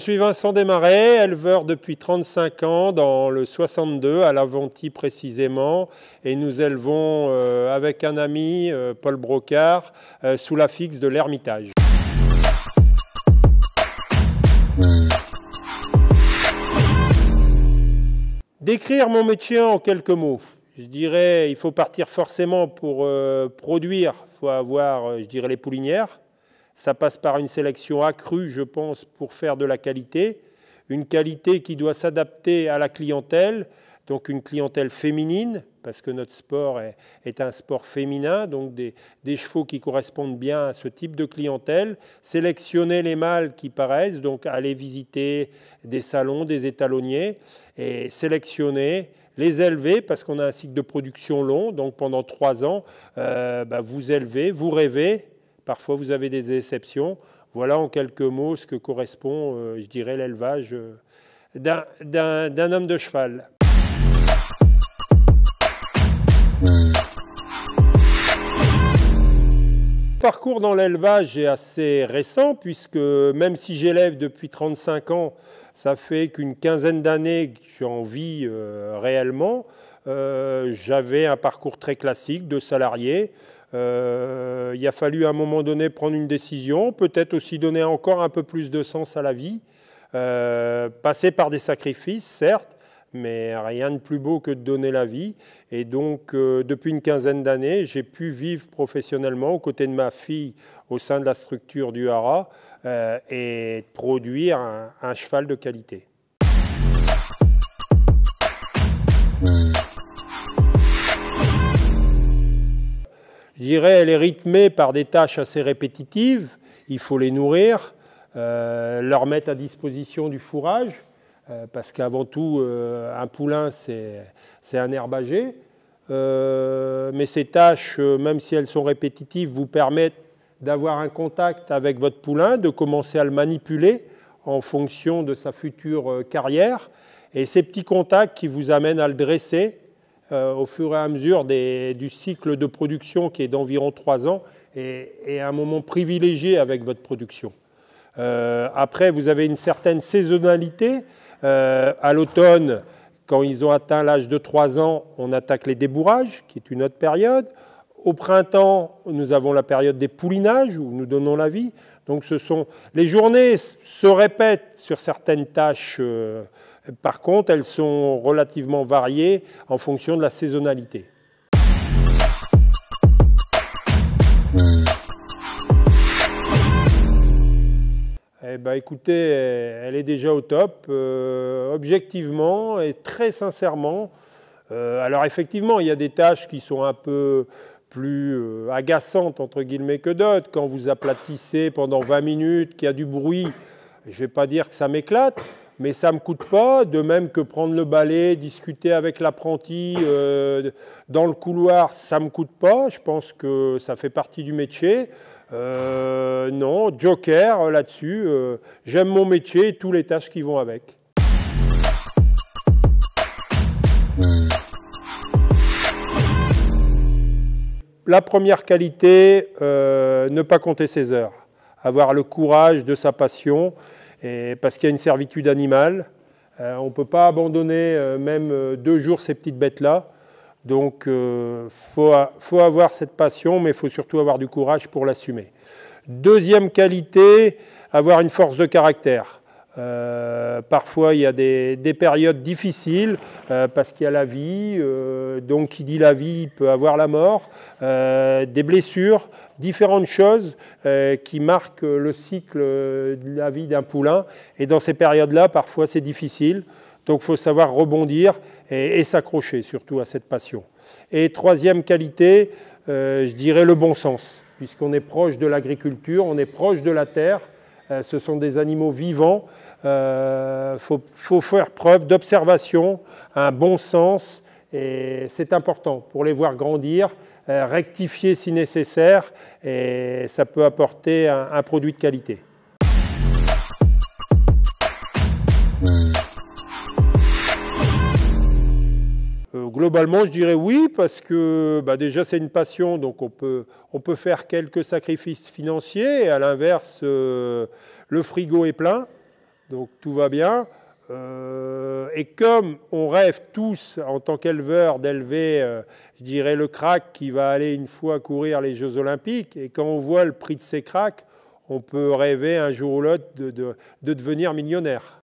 Je suis Vincent Desmarais, éleveur depuis 35 ans dans le 62, à l'Aventie précisément, et nous élevons avec un ami, Paul Brocard, sous l'affixe de l'Ermitage. Décrire mon métier en quelques mots. Je dirais il faut partir forcément pour produire, il faut avoir, je dirais, les poulinières. Ça passe par une sélection accrue, je pense, pour faire de la qualité. Une qualité qui doit s'adapter à la clientèle, donc une clientèle féminine, parce que notre sport est un sport féminin, donc des chevaux qui correspondent bien à ce type de clientèle. Sélectionner les mâles qui paraissent, donc aller visiter des salons, des étalonniers, et sélectionner, les élever, parce qu'on a un cycle de production long, donc pendant 3 ans, vous élevez, vous rêvez. Parfois, vous avez des déceptions. Voilà en quelques mots ce que correspond, je dirais, l'élevage d'un homme de cheval. Le parcours dans l'élevage est assez récent, puisque même si j'élève depuis 35 ans, ça fait qu'une quinzaine d'années que j'en vis réellement. J'avais un parcours très classique de salarié. Il a fallu à un moment donné prendre une décision, peut-être aussi donner encore un peu plus de sens à la vie, passer par des sacrifices, certes, mais rien de plus beau que de donner la vie. Et donc, depuis une quinzaine d'années, j'ai pu vivre professionnellement aux côtés de ma fille au sein de la structure du Haras et produire un cheval de qualité. Je dirais elle est rythmée par des tâches assez répétitives. Il faut les nourrir, leur mettre à disposition du fourrage, parce qu'avant tout, un poulain, c'est un herbager. Mais ces tâches, même si elles sont répétitives, vous permettent d'avoir un contact avec votre poulain, de commencer à le manipuler en fonction de sa future carrière. Et ces petits contacts qui vous amènent à le dresser, au fur et à mesure du cycle de production qui est d'environ 3 ans et un moment privilégié avec votre production. Après, vous avez une certaine saisonnalité. À l'automne, quand ils ont atteint l'âge de 3 ans, on attaque les débourrages, qui est une autre période. Au printemps, nous avons la période des poulinages, où nous donnons la vie. Donc les journées se répètent sur certaines tâches. Par contre, elles sont relativement variées en fonction de la saisonnalité. Eh ben, écoutez, elle est déjà au top, objectivement et très sincèrement. Alors effectivement, il y a des tâches qui sont un peu plus agaçantes entre guillemets que d'autres. Quand vous aplatissez pendant 20 minutes, qu'il y a du bruit, je ne vais pas dire que ça m'éclate, mais ça ne me coûte pas, de même que prendre le balai, discuter avec l'apprenti dans le couloir, ça ne me coûte pas. Je pense que ça fait partie du métier. Non, joker là-dessus. J'aime mon métier et toutes les tâches qui vont avec. La première qualité, ne pas compter ses heures. Avoir le courage de sa passion. Parce qu'il y a une servitude animale. On ne peut pas abandonner même 2 jours ces petites bêtes-là. Donc faut avoir cette passion, mais il faut surtout avoir du courage pour l'assumer. Deuxième qualité, avoir une force de caractère. Parfois, il y a des périodes difficiles parce qu'il y a la vie. Donc, qui dit la vie peut avoir la mort, des blessures, différentes choses qui marquent le cycle de la vie d'un poulain. Et dans ces périodes-là, parfois, c'est difficile. Donc, il faut savoir rebondir et s'accrocher surtout à cette passion. Et troisième qualité, je dirais le bon sens, puisqu'on est proche de l'agriculture, on est proche de la terre. Ce sont des animaux vivants. Faut faire preuve d'observation, un bon sens, et c'est important pour les voir grandir, rectifier si nécessaire, et ça peut apporter un produit de qualité. Globalement, je dirais oui, parce que déjà c'est une passion, donc on peut faire quelques sacrifices financiers, et à l'inverse, le frigo est plein. donc tout va bien. Et comme on rêve tous, en tant qu'éleveurs, d'élever, je dirais, le crack qui va aller une fois courir les Jeux Olympiques, et quand on voit le prix de ces cracks, on peut rêver un jour ou l'autre de devenir millionnaire.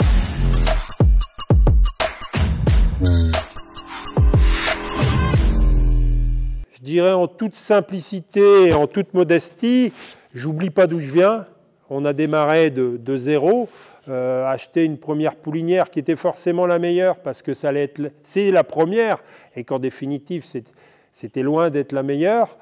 Je dirais en toute simplicité, en toute modestie, j'oublie pas d'où je viens. On a démarré de zéro. Acheter une première poulinière qui était forcément la meilleure parce que ça allait être, c'est la première et qu'en définitive c'était loin d'être la meilleure,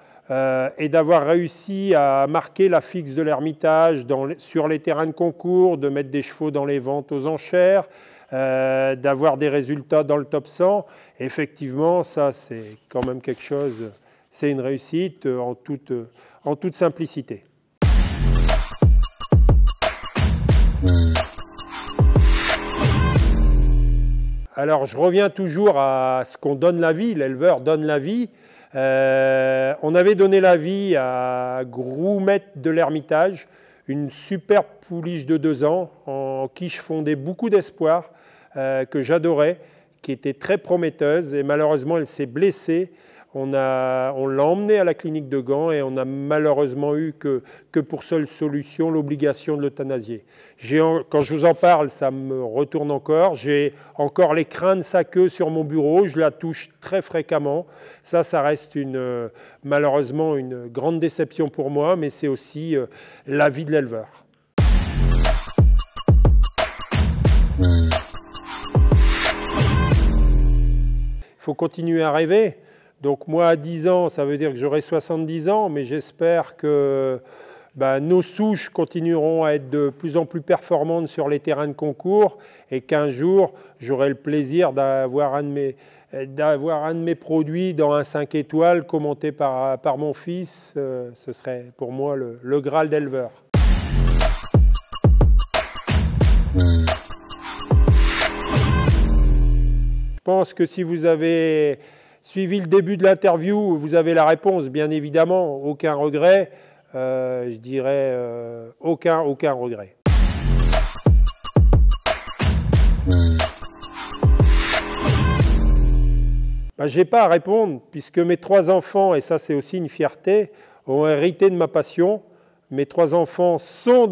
et d'avoir réussi à marquer la fixe de l'Ermitage sur les terrains de concours, de mettre des chevaux dans les ventes aux enchères, d'avoir des résultats dans le top 100, effectivement ça c'est quand même quelque chose, c'est une réussite en toute simplicité. Alors, je reviens toujours à ce qu'on donne la vie, l'éleveur donne la vie. On avait donné la vie à Groumette de l'Ermitage, une superbe pouliche de 2 ans, en qui je fondais beaucoup d'espoir, que j'adorais, qui était très prometteuse, et malheureusement, elle s'est blessée. On l'a emmenée à la clinique de Gand et on n'a malheureusement eu que pour seule solution l'obligation de l'euthanasier. Quand je vous en parle, ça me retourne encore. J'ai encore les crins de sa queue sur mon bureau, je la touche très fréquemment. Ça reste malheureusement une grande déception pour moi, mais c'est aussi la vie de l'éleveur. Il faut continuer à rêver. Donc moi, à 10 ans, ça veut dire que j'aurai 70 ans, mais j'espère que nos souches continueront à être de plus en plus performantes sur les terrains de concours et qu'un jour, j'aurai le plaisir d'avoir un de mes produits dans un 5 étoiles commenté par mon fils. Ce serait pour moi le Graal d'éleveur. Je pense que si vous avez suivi le début de l'interview, vous avez la réponse, bien évidemment, aucun regret, je dirais aucun regret. Je n'ai pas à répondre, puisque mes 3 enfants, et ça c'est aussi une fierté, ont hérité de ma passion. Mes 3 enfants sont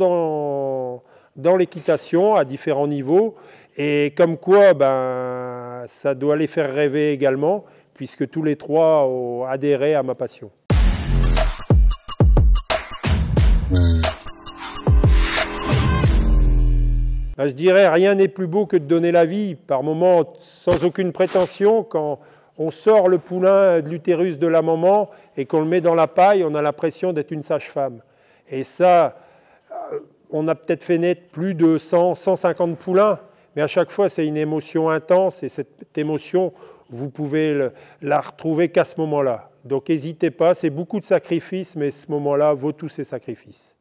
dans l'équitation à différents niveaux, et comme quoi ça doit les faire rêver également, puisque tous les 3 ont adhéré à ma passion. Je dirais rien n'est plus beau que de donner la vie, par moments sans aucune prétention. Quand on sort le poulain de l'utérus de la maman et qu'on le met dans la paille, on a l'impression d'être une sage-femme. Et ça, on a peut-être fait naître plus de 100, 150 poulains, mais à chaque fois c'est une émotion intense et cette émotion, vous pouvez la retrouver qu'à ce moment-là. Donc n'hésitez pas, c'est beaucoup de sacrifices, mais ce moment-là vaut tous ces sacrifices.